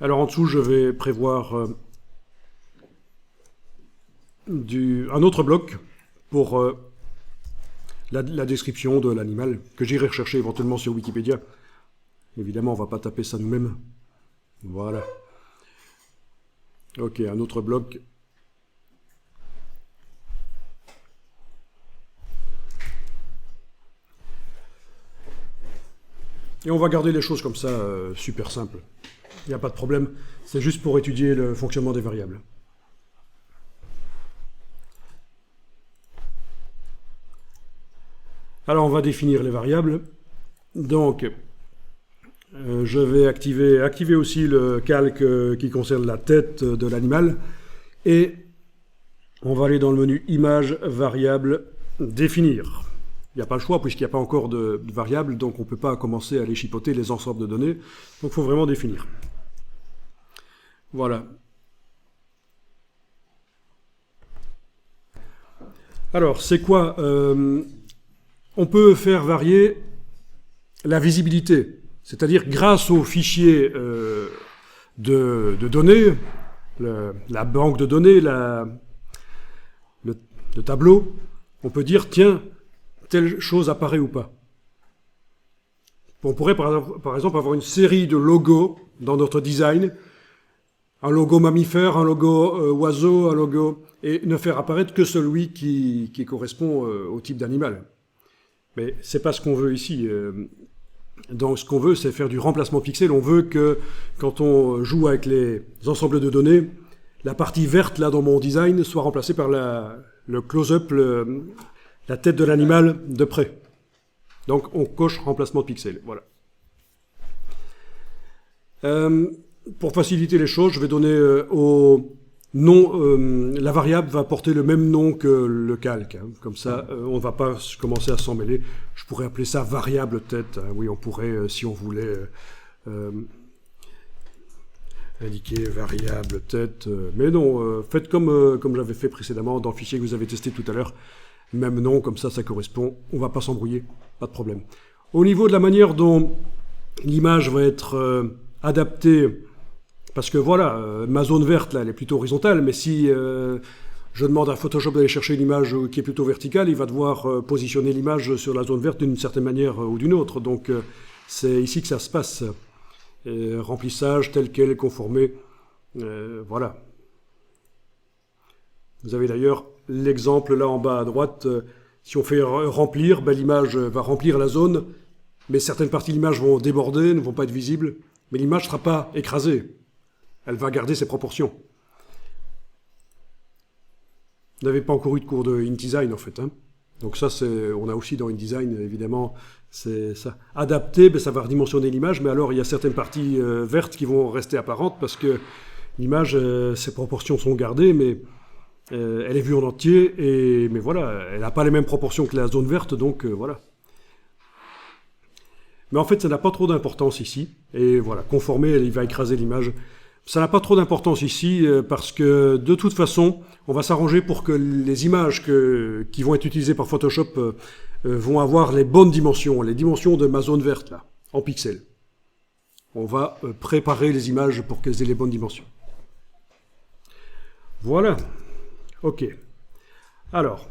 Alors en dessous, je vais prévoir un autre bloc pour la description de l'animal, que j'irai rechercher éventuellement sur Wikipédia. Évidemment, on ne va pas taper ça nous-mêmes. Voilà. Ok, un autre bloc. Et on va garder les choses comme ça, super simple. Il n'y a pas de problème. C'est juste pour étudier le fonctionnement des variables. Alors on va définir les variables. Donc, je vais activer aussi le calque qui concerne la tête de l'animal. Et on va aller dans le menu Image, Variable, Définir. Il n'y a pas le choix puisqu'il n'y a pas encore de variables, donc on ne peut pas commencer à aller chipoter les ensembles de données. Donc il faut vraiment définir. Voilà. Alors, c'est quoi on peut faire varier la visibilité, c'est-à-dire grâce au fichier de données, la banque de données, le tableau, on peut dire, tiens, telle chose apparaît ou pas. On pourrait par exemple avoir une série de logos dans notre design, un logo mammifère, un logo oiseau, un logo, et ne faire apparaître que celui qui correspond au type d'animal. Mais c'est pas ce qu'on veut ici. Donc ce qu'on veut, c'est faire du remplacement pixel. On veut que quand on joue avec les ensembles de données, la partie verte là dans mon design soit remplacée par le close-up, la tête de l'animal de près. Donc on coche remplacement pixel. Voilà. Pour faciliter les choses, je vais donner au nom, la variable va porter le même nom que le calque. Hein. Comme ça, on ne va pas commencer à s'en mêler. Je pourrais appeler ça variable tête. Hein. Oui, on pourrait, si on voulait, indiquer variable tête. Mais non, faites comme j'avais fait précédemment dans le fichier que vous avez testé tout à l'heure. Même nom, comme ça correspond. On ne va pas s'embrouiller, pas de problème. Au niveau de la manière dont l'image va être adaptée, parce que voilà, ma zone verte, là, elle est plutôt horizontale, mais si je demande à Photoshop d'aller chercher une image qui est plutôt verticale, il va devoir positionner l'image sur la zone verte d'une certaine manière ou d'une autre. Donc c'est ici que ça se passe. Remplissage tel quel, conformé, voilà. Vous avez d'ailleurs l'exemple là en bas à droite. Si on fait remplir, ben, l'image va remplir la zone, mais certaines parties de l'image vont déborder, ne vont pas être visibles, mais l'image ne sera pas écrasée. Elle va garder ses proportions. Vous n'avez pas encore eu de cours de InDesign en fait. Hein. Donc ça, on a aussi dans InDesign, évidemment, c'est ça. Adapter, ben, ça va redimensionner l'image, mais alors il y a certaines parties vertes qui vont rester apparentes parce que l'image, ses proportions sont gardées, mais elle est vue en entier, mais voilà, elle n'a pas les mêmes proportions que la zone verte, donc voilà. Mais en fait, ça n'a pas trop d'importance ici. Et voilà, conformer, il va écraser l'image. Ça n'a pas trop d'importance ici parce que de toute façon, on va s'arranger pour que les images qui vont être utilisées par Photoshop vont avoir les bonnes dimensions, les dimensions de ma zone verte là, en pixels. On va préparer les images pour qu'elles aient les bonnes dimensions. Voilà. Ok. Alors,